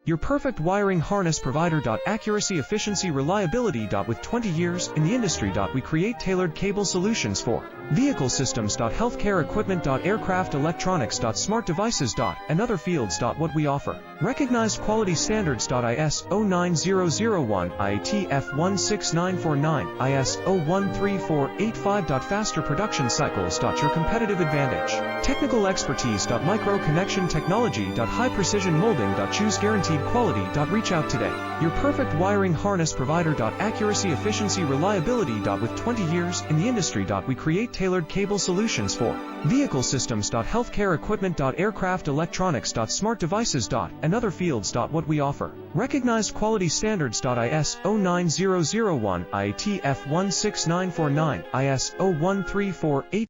Your perfect wiring harness provider. Accuracy, efficiency, reliability. With 20 years in the industry. We create tailored cable solutions for vehicle systems. Healthcare equipment. Aircraft electronics. Smart devices. And other fields. What we offer. Recognized quality standards. ISO 9001, IATF 16949, ISO 13485. Faster production cycles. Your competitive advantage. Technical expertise. Micro connection technology. High precision molding. Choose guaranteed quality. Reach out today. Your perfect wiring harness provider. Accuracy, efficiency, reliability. With 20 years in the industry. We create tailored cable solutions for vehicle systems. Healthcare equipment. Aircraft electronics. Smart devices. And other fields. What we offer. Recognized quality standards. ISO 9001, IATF 16949, ISO 13485.